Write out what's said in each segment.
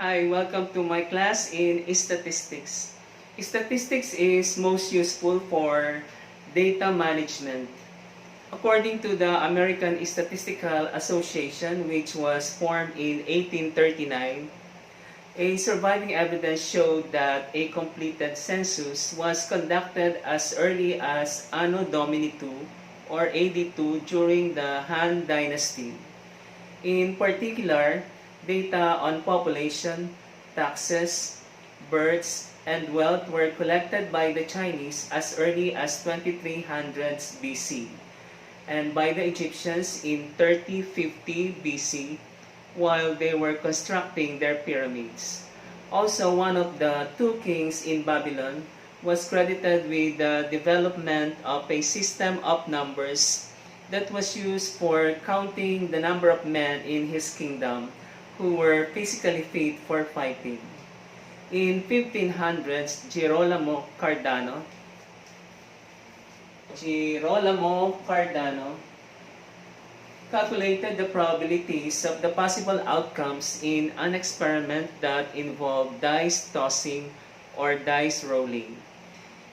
Hi, welcome to my class in statistics. Statistics is most useful for data management. According to the American Statistical Association, which was formed in 1839, a surviving evidence showed that a completed census was conducted as early as Anno Domini II or AD 2 during the Han Dynasty. In particular, data on population, taxes, births, and wealth were collected by the Chinese as early as 2300s BC and by the Egyptians in 3050 BC while they were constructing their pyramids. Also, one of the two kings in Babylon was credited with the development of a system of numbers that was used for counting the number of men in his kingdom who were physically fit for fighting. In 1500s, Girolamo Cardano calculated the probabilities of the possible outcomes in an experiment that involved dice tossing or dice rolling.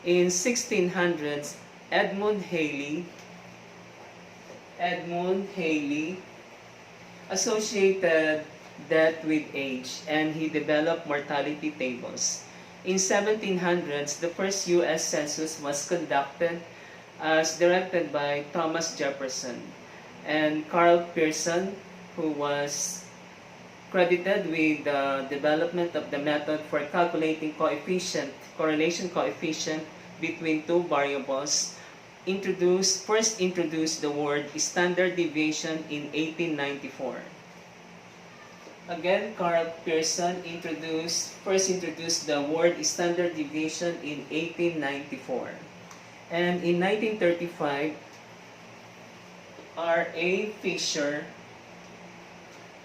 In 1600s, Edmund Halley associated death with age, and he developed mortality tables. In 1700s, the first U.S. census was conducted as directed by Thomas Jefferson, and Carl Pearson, who was credited with the development of the method for calculating correlation coefficient between two variables, first introduced the word standard deviation in 1894. Again, Carl Pearson first introduced the word standard deviation in 1894. And in 1935, R.A. Fisher,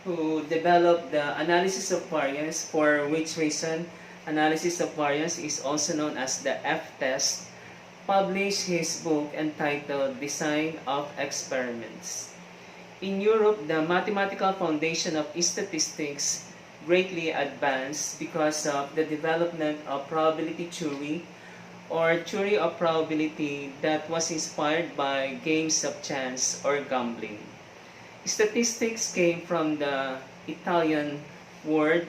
who developed the analysis of variance, for which reason analysis of variance is also known as the F-test, published his book entitled Design of Experiments. In Europe, the mathematical foundation of statistics greatly advanced because of the development of probability theory, or theory of probability that was inspired by games of chance or gambling. Statistics came from the Italian word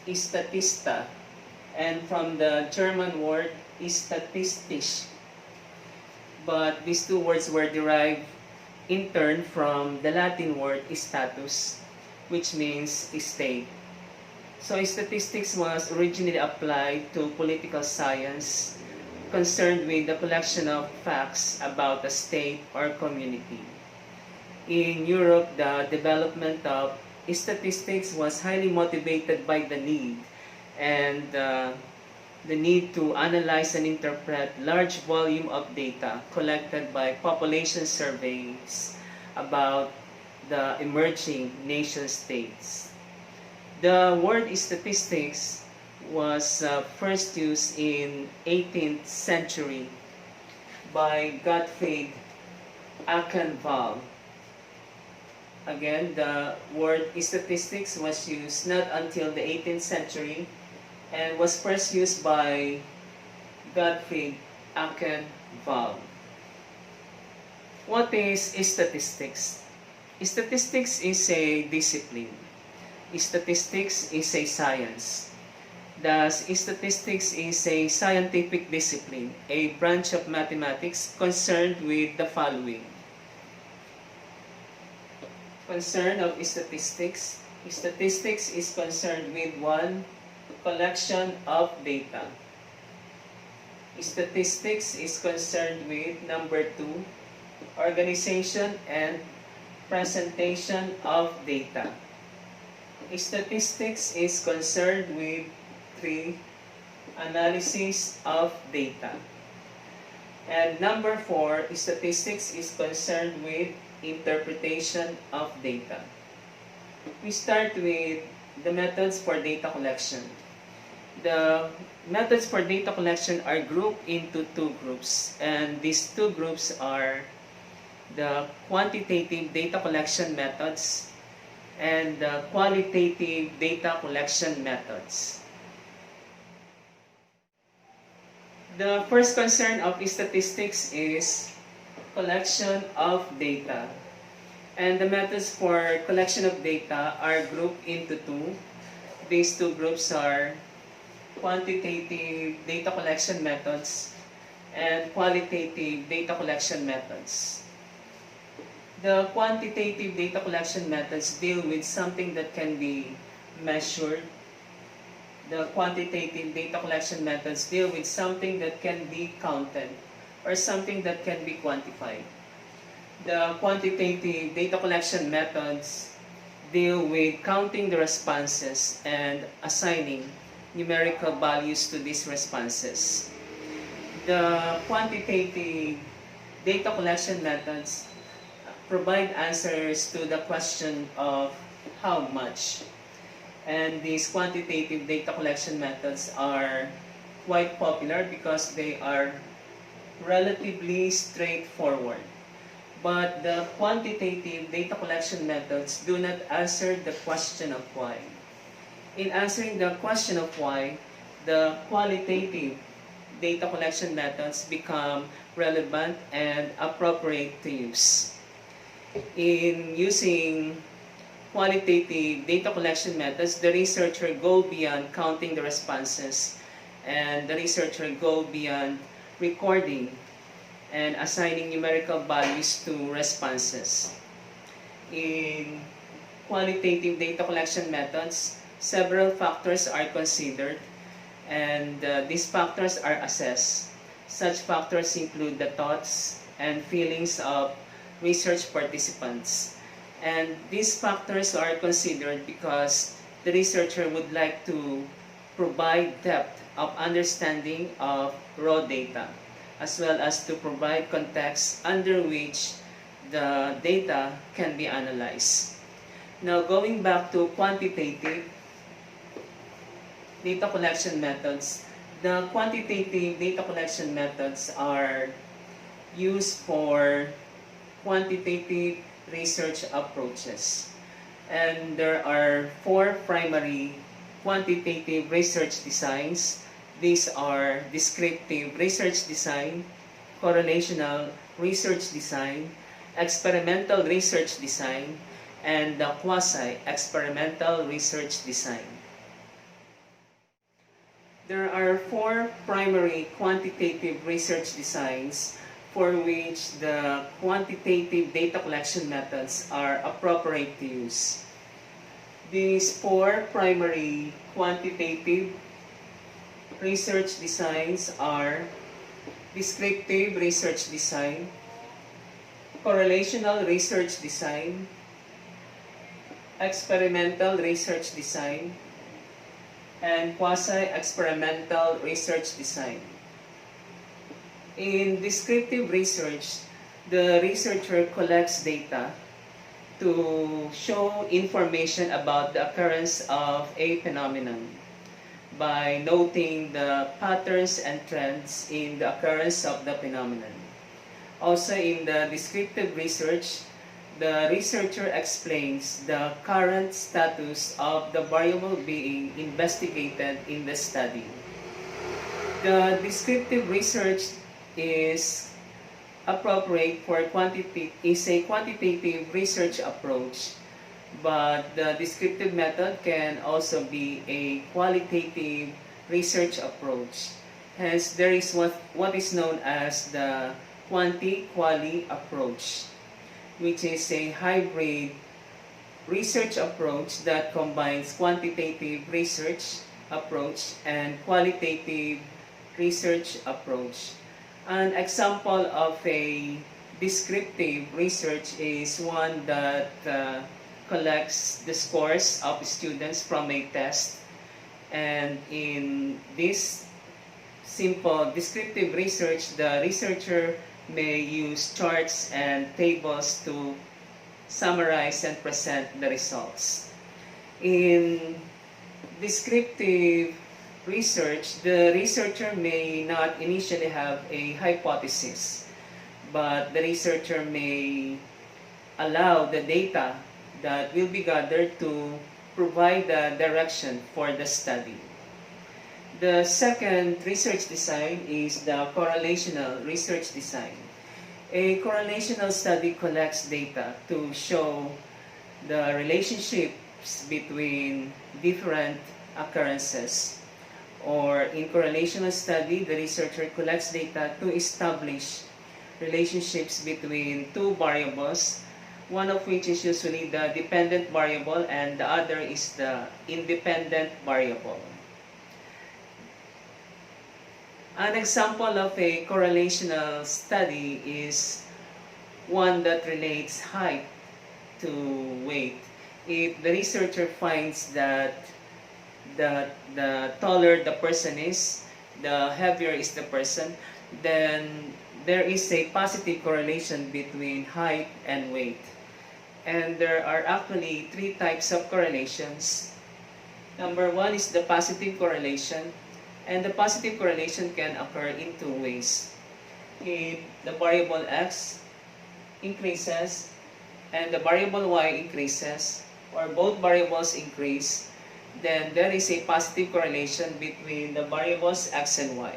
statista and from the German word statistisch. But these two words were derived in turn from the Latin word status, which means state. So statistics was originally applied to political science concerned with the collection of facts about a state or community. In Europe, the development of statistics was highly motivated by the need to analyze and interpret large volume of data collected by population surveys about the emerging nation states. The word statistics was first used in 18th century by Gottfried Achenval. Again, the word statistics was used not until the 18th century and was first used by Gottfried Achenval. What is statistics? Statistics is a discipline. Statistics is a science. Thus, statistics is a scientific discipline, a branch of mathematics concerned with the following. Concern of statistics. Statistics is concerned with 1. Collection of data. Statistics is concerned with number 2. Organization and presentation of data. Statistics is concerned with 3. Analysis of data. And number 4, statistics is concerned with interpretation of data. We start with the methods for data collection. The methods for data collection are grouped into two groups, and these two groups are the quantitative data collection methods and the qualitative data collection methods. The first concern of statistics is collection of data. And the methods for collection of data are grouped into two. These two groups are quantitative data collection methods and qualitative data collection methods. The quantitative data collection methods deal with something that can be measured. The quantitative data collection methods deal with something that can be counted or something that can be quantified. The quantitative data collection methods deal with counting the responses and assigning numerical values to these responses. The quantitative data collection methods provide answers to the question of how much. And these quantitative data collection methods are quite popular because they are relatively straightforward. But the quantitative data collection methods do not answer the question of why. In answering the question of why, the qualitative data collection methods become relevant and appropriate to use. In using qualitative data collection methods, the researcher go beyond counting the responses, and the researcher go beyond recording and assigning numerical values to responses. In qualitative data collection methods, several factors are considered, and these factors are assessed. Such factors include the thoughts and feelings of research participants. And these factors are considered because the researcher would like to provide depth of understanding of raw data, as well as to provide context under which the data can be analyzed. Now, going back to quantitative data collection methods, the quantitative data collection methods are used for quantitative research approaches. And there are four primary quantitative research designs. These are descriptive research design, correlational research design, experimental research design, and the quasi-experimental research design. There are four primary quantitative research designs for which the quantitative data collection methods are appropriate to use. These four primary quantitative research designs are descriptive research design, correlational research design, experimental research design, and quasi-experimental research design. In descriptive research, the researcher collects data to show information about the occurrence of a phenomenon by noting the patterns and trends in the occurrence of the phenomenon. Also, in the descriptive research, the researcher explains the current status of the variable being investigated in the study. The descriptive research is appropriate for a quantitative research approach, but the descriptive method can also be a qualitative research approach. Hence, there is what is known as the quanti-quali approach, which is a hybrid research approach that combines quantitative research approach and qualitative research approach. An example of a descriptive research is one that collects the scores of students from a test. And in this simple descriptive research, the researcher may use charts and tables to summarize and present the results. In descriptive research, the researcher may not initially have a hypothesis, but the researcher may allow the data that will be gathered to provide the direction for the study. The second research design is the correlational research design. A correlational study collects data to show the relationships between different occurrences. Or in correlational study, the researcher collects data to establish relationships between two variables, one of which is usually the dependent variable and the other is the independent variable. An example of a correlational study is one that relates height to weight. If the researcher finds that the taller the person is, the heavier is the person, then there is a positive correlation between height and weight. And there are actually three types of correlations. Number one is the positive correlation, and the positive correlation can occur in two ways. If the variable x increases and the variable y increases, or both variables increase, then there is a positive correlation between the variables x and y.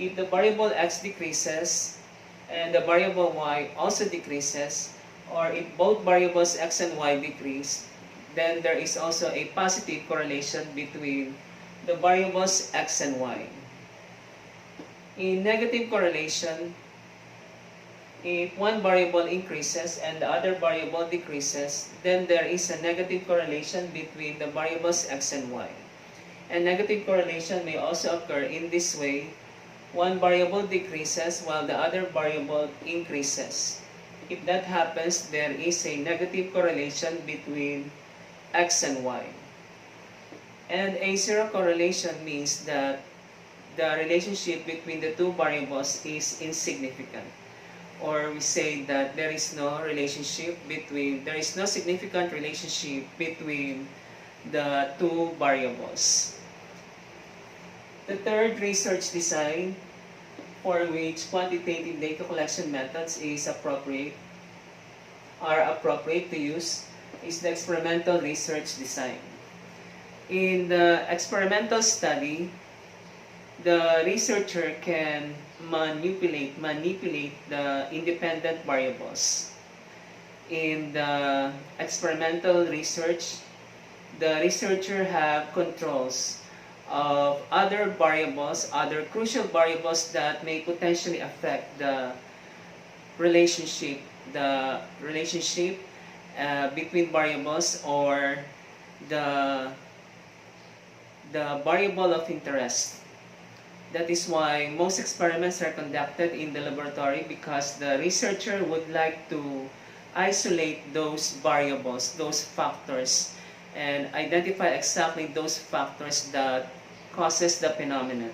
If the variable x decreases and the variable y also decreases, or if both variables x and y decrease, then there is also a positive correlation between the variables x and y. In negative correlation, if one variable increases and the other variable decreases, then there is a negative correlation between the variables x and y. And negative correlation may also occur in this way: one variable decreases while the other variable increases. If that happens, there is a negative correlation between x and y. And a zero correlation means that the relationship between the two variables is insignificant. Or we say that there is no significant relationship between the two variables. The third research design for which quantitative data collection methods are appropriate to use is the experimental research design. In the experimental study, the researcher can manipulate the independent variables. In the experimental research, the researcher have controls of other variables, other crucial variables that may potentially affect the relationship between variables, or the variable of interest. That is why most experiments are conducted in the laboratory, because the researcher would like to isolate those variables, those factors, and identify exactly those factors that causes the phenomenon.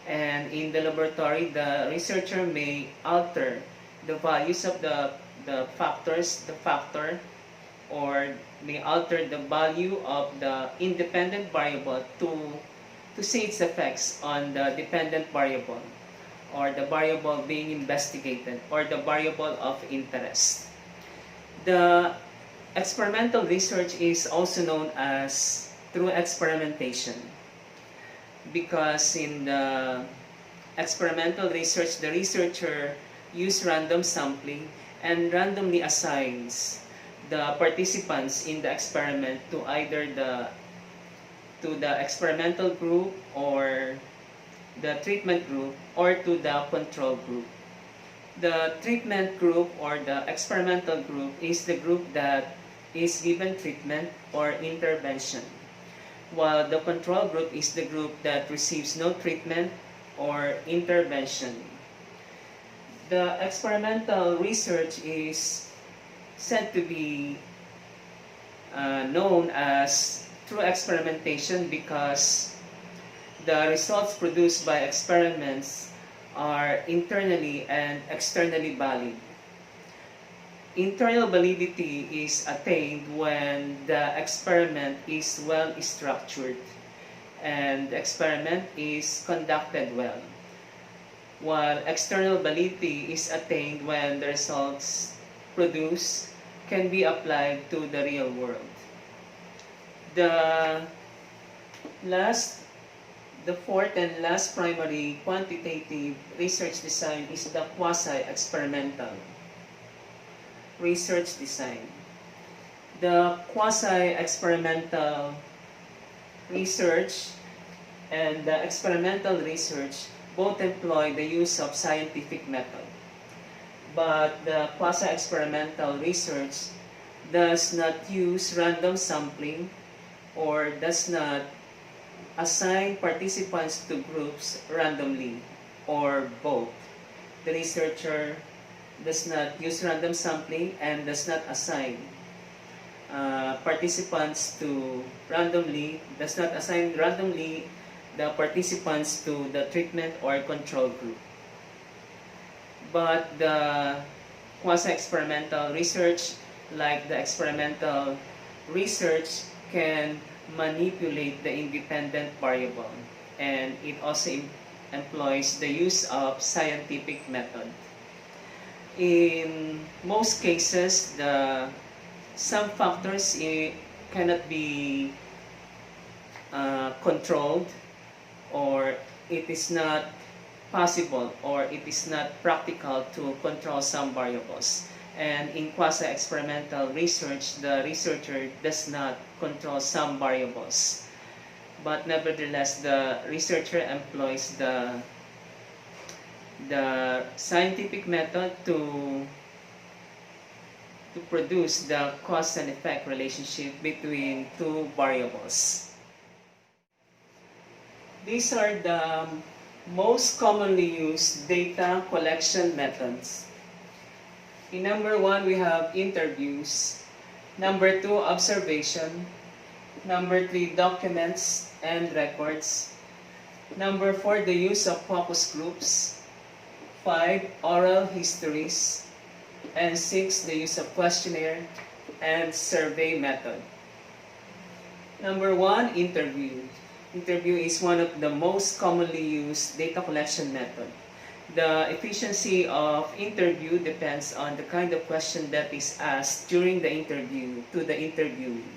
And in the laboratory, the researcher may alter the values of the factor, or may alter the value of the independent variable to see its effects on the dependent variable, or the variable being investigated, or the variable of interest. The experimental research is also known as through experimentation, because in the experimental research, the researcher uses random sampling and randomly assigns the participants in the experiment to either the experimental group, or the treatment group, or to the control group. The treatment group, or the experimental group, is the group that is given treatment or intervention, while the control group is the group that receives no treatment or intervention. The experimental research is said to be known as through experimentation, because the results produced by experiments are internally and externally valid. Internal validity is attained when the experiment is well structured and the experiment is conducted well, while external validity is attained when the results produced can be applied to the real world. The last, the fourth and last primary quantitative research design is the quasi-experimental research design. The quasi-experimental research and the experimental research both employ the use of scientific method. But the quasi-experimental research does not use random sampling or does not assign participants to groups randomly or both. The researcher does not use random sampling and does not assign participants to randomly, does not assign randomly the participants to the treatment or control group. But the quasi-experimental research, like the experimental research, can manipulate the independent variable, and it also employs the use of scientific method. In most cases, some factors cannot be controlled, or it is not possible, or it is not practical to control some variables. And in quasi-experimental research, the researcher does not control some variables. But nevertheless, the researcher employs the scientific method to produce the cause and effect relationship between two variables. These are the most commonly used data collection methods. In number 1, we have interviews. Number 2, observation. Number 3, documents and records. Number 4, the use of focus groups. 5, oral histories. And 6, the use of questionnaire and survey method. Number 1, interview. Interview is one of the most commonly used data collection method. The efficiency of interview depends on the kind of question that is asked during the interview to the interviewee.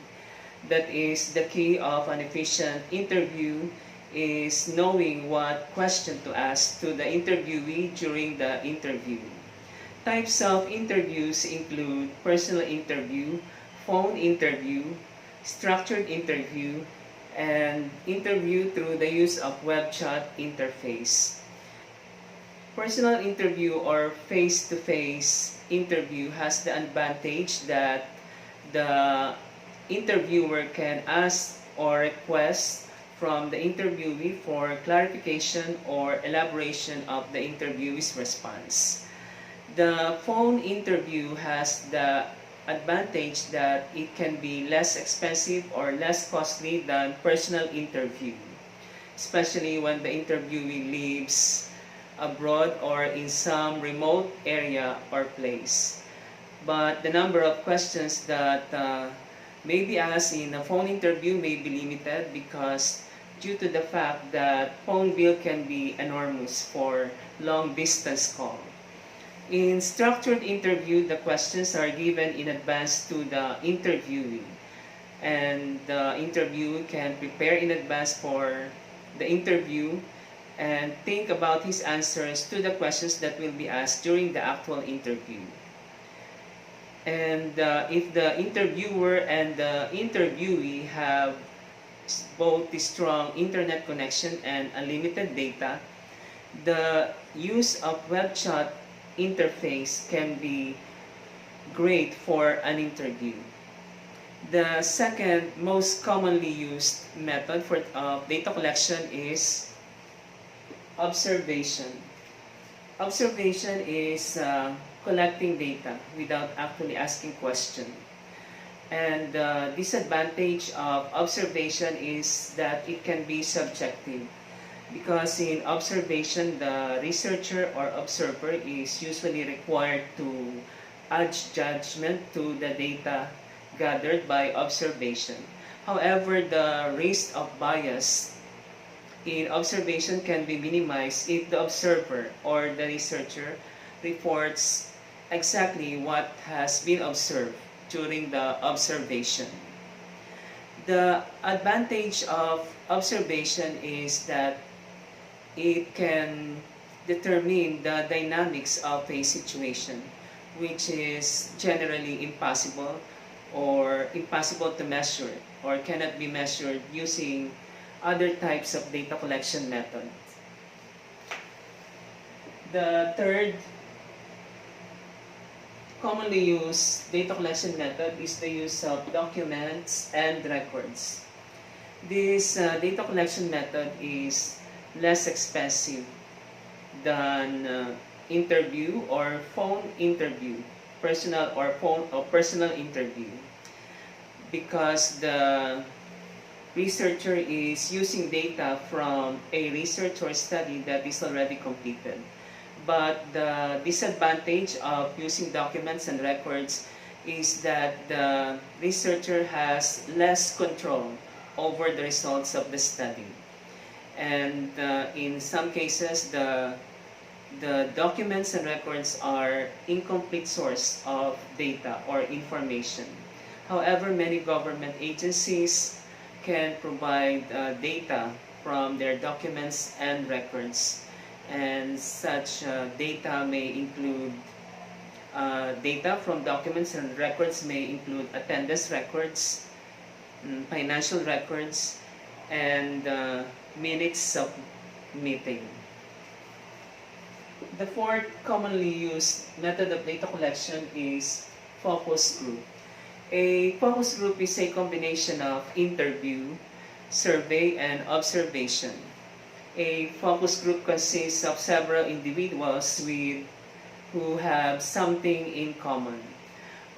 That is, the key of an efficient interview is knowing what question to ask to the interviewee during the interview. Types of interviews include personal interview, phone interview, structured interview, and interview through the use of web chat interface. Personal interview or face-to-face interview has the advantage that the interviewer can ask or request from the interviewee for clarification or elaboration of the interviewee's response. The phone interview has the advantage that it can be less expensive or less costly than personal interview, especially when the interviewee lives abroad or in some remote area or place. But the number of questions that may be asked in a phone interview may be limited because due to the fact that phone bill can be enormous for long distance call. In structured interview, the questions are given in advance to the interviewee, and the interviewee can prepare in advance for the interview and think about his answers to the questions that will be asked during the actual interview. And if the interviewer and the interviewee have both the strong internet connection and unlimited data, the use of web chat interface can be great for an interview. The second most commonly used method for data collection is observation. Observation is collecting data without actually asking questions. And the disadvantage of observation is that it can be subjective, because in observation, the researcher or observer is usually required to add judgment to the data gathered by observation. However, the risk of bias in observation can be minimized if the observer or the researcher reports exactly what has been observed. during the observation. The advantage of observation is that it can determine the dynamics of a situation, which is generally impossible to measure or cannot be measured using other types of data collection methods. The third commonly used data collection method is the use of documents and records. This data collection method is less expensive than interview or phone interview, personal interview, because the researcher is using data from a research or study that is already completed. But the disadvantage of using documents and records is that the researcher has less control over the results of the study. And in some cases, the documents and records are incomplete source of data or information. However, many government agencies can provide data from their documents and records. And such data may include data from documents and records may include attendance records, financial records, and minutes of meeting. The fourth commonly used method of data collection is focus group. A focus group is a combination of interview, survey, and observation. A focus group consists of several individuals who have something in common.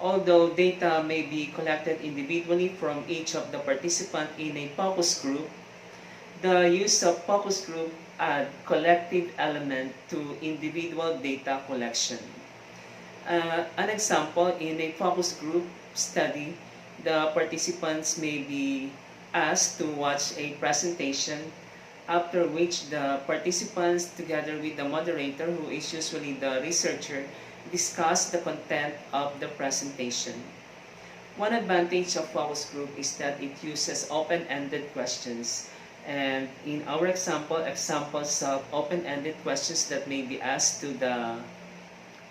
Although data may be collected individually from each of the participants in a focus group, the use of focus group add collective element to individual data collection. An example, in a focus group study, the participants may be asked to watch a presentation, after which the participants, together with the moderator, who is usually the researcher, discuss the content of the presentation. One advantage of focus group is that it uses open-ended questions. And in our examples of open-ended questions that may be asked to the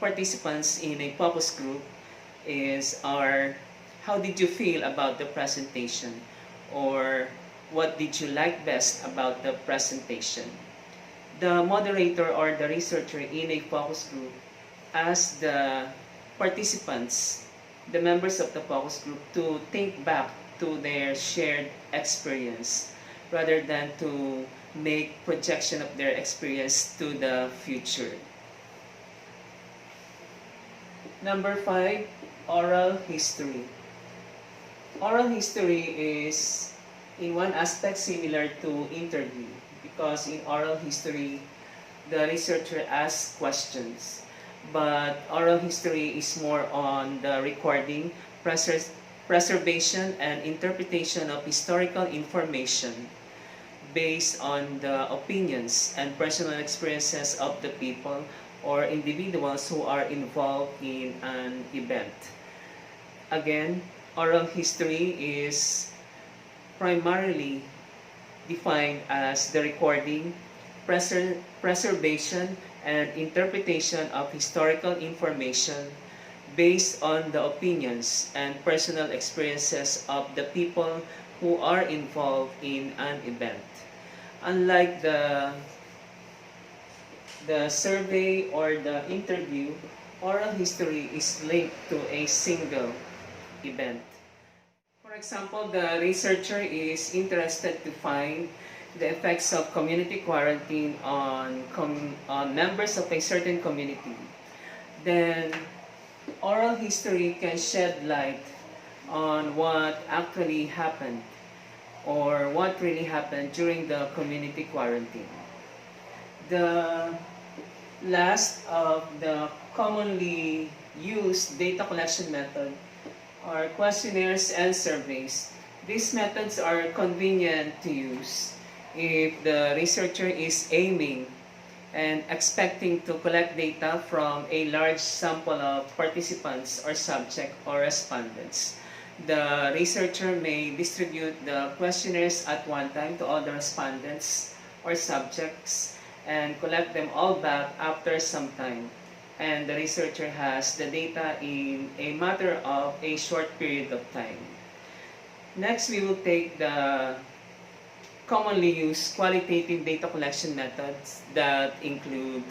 participants in a focus group are, how did you feel about the presentation? Or what did you like best about the presentation? The moderator or the researcher in a focus group asks the participants, the members of the focus group, to think back to their shared experience rather than to make projection of their experience to the future. Number 5, oral history. Oral history is in one aspect similar to interview, because in oral history, the researcher asks questions. But oral history is more on the recording, preservation, and interpretation of historical information based on the opinions and personal experiences of the people or individuals who are involved in an event. Again, oral history is primarily defined as the recording, preservation, and interpretation of historical information based on the opinions and personal experiences of the people who are involved in an event. Unlike the survey or the interview, oral history is linked to a single event. For example, the researcher is interested to find the effects of community quarantine on members of a certain community. Then, oral history can shed light on what actually happened or what really happened during the community quarantine. The last of the commonly used data collection method are questionnaires and surveys. These methods are convenient to use if the researcher is aiming and expecting to collect data from a large sample of participants or subject or respondents. The researcher may distribute the questionnaires at one time to all the respondents or subjects and collect them all back after some time. And the researcher has the data in a matter of a short period of time. Next, we will take the commonly used qualitative data collection methods that include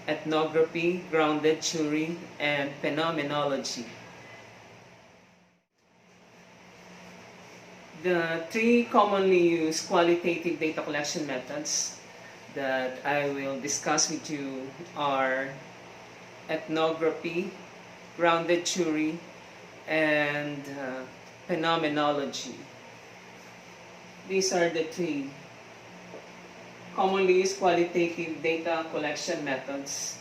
ethnography, grounded theory, and phenomenology. The three commonly used qualitative data collection methods that I will discuss with you are ethnography, grounded theory, and phenomenology. These are the three commonly used qualitative data collection methods.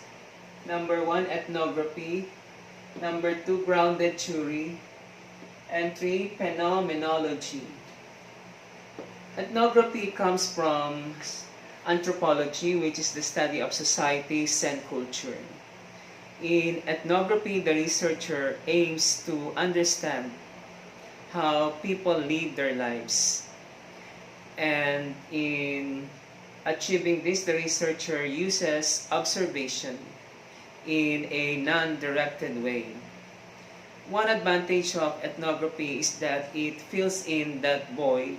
Number one, ethnography. Number two, grounded theory. And three, phenomenology. Ethnography comes from anthropology, which is the study of societies and culture. In ethnography, the researcher aims to understand how people live their lives. And in achieving this, the researcher uses observation in a non-directed way. One advantage of ethnography is that it fills in that void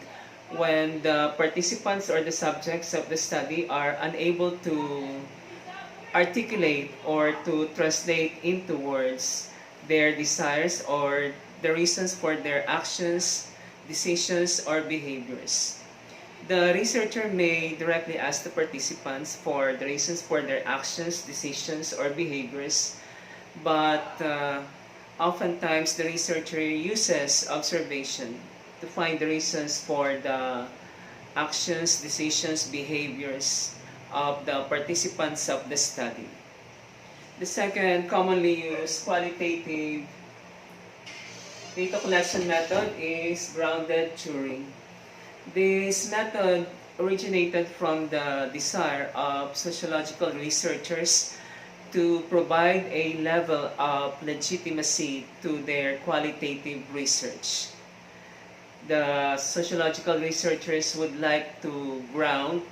when the participants or the subjects of the study are unable to articulate or to translate into words their desires or the reasons for their actions, decisions, or behaviors. The researcher may directly ask the participants for the reasons for their actions, decisions, or behaviors, but oftentimes the researcher uses observation to find the reasons for the actions, decisions, behaviors of the participants of the study. The second commonly used qualitative data collection method is grounded theory. This method originated from the desire of sociological researchers to provide a level of legitimacy to their qualitative research. The sociological researchers would like to ground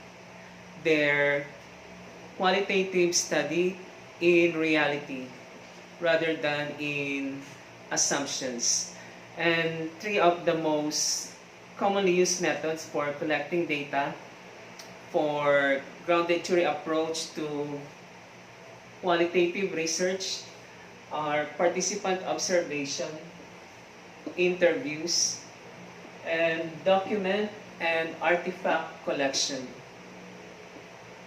their qualitative study in reality rather than in assumptions. And three of the most commonly used methods for collecting data for grounded theory approach to qualitative research are participant observation, interviews, and document and artifact collection.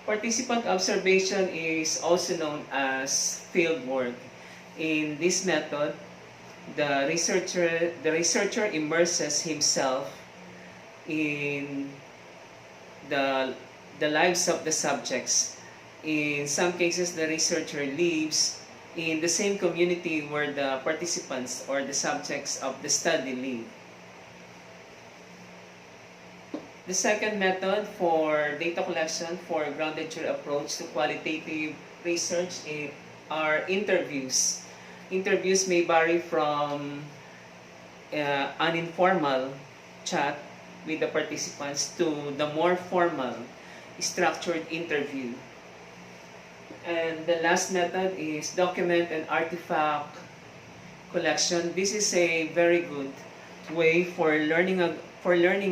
Participant observation is also known as field work. In this method, the researcher immerses himself in the lives of the subjects. In some cases, the researcher lives in the same community where the participants or the subjects of the study live. The second method for data collection for grounded theory approach to qualitative research are interviews. Interviews may vary from an informal chat with the participants to the more formal, structured interview. And the last method is document and artifact collection. This is a very good way for learning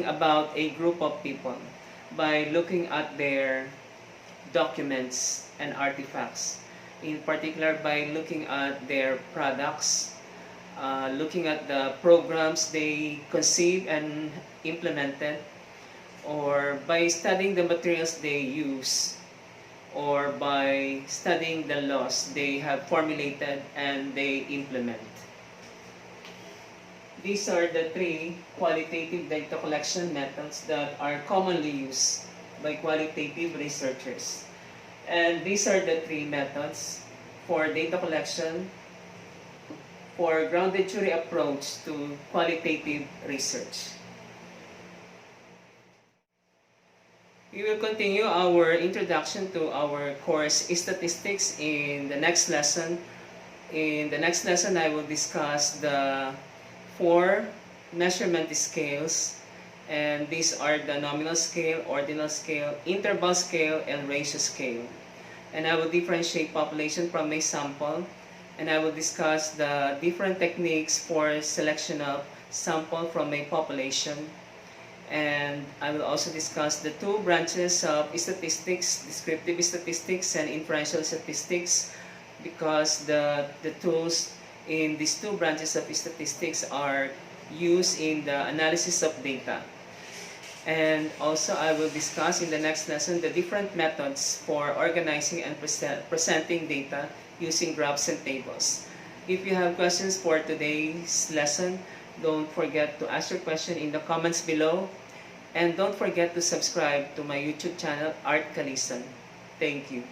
about a group of people by looking at their documents and artifacts. In particular, by looking at their products, looking at the programs they conceived and implemented, or by studying the materials they use, or by studying the laws they have formulated and they implement. These are the three qualitative data collection methods that are commonly used by qualitative researchers. And these are the three methods for data collection for grounded theory approach to qualitative research. We will continue our introduction to our course Statistics in the next lesson. In the next lesson, I will discuss the 4 measurement scales, and these are the nominal scale, ordinal scale, interval scale, and ratio scale. And I will differentiate population from a sample, and I will discuss the different techniques for selection of sample from a population. And I will also discuss the 2 branches of statistics, descriptive statistics and inferential statistics, because the tools in these 2 branches of statistics are used in the analysis of data. And also I will discuss in the next lesson the different methods for organizing and presenting data using graphs and tables. If you have questions for today's lesson, don't forget to ask your question in the comments below. And don't forget to subscribe to my YouTube channel, Art Kalisan. Thank you.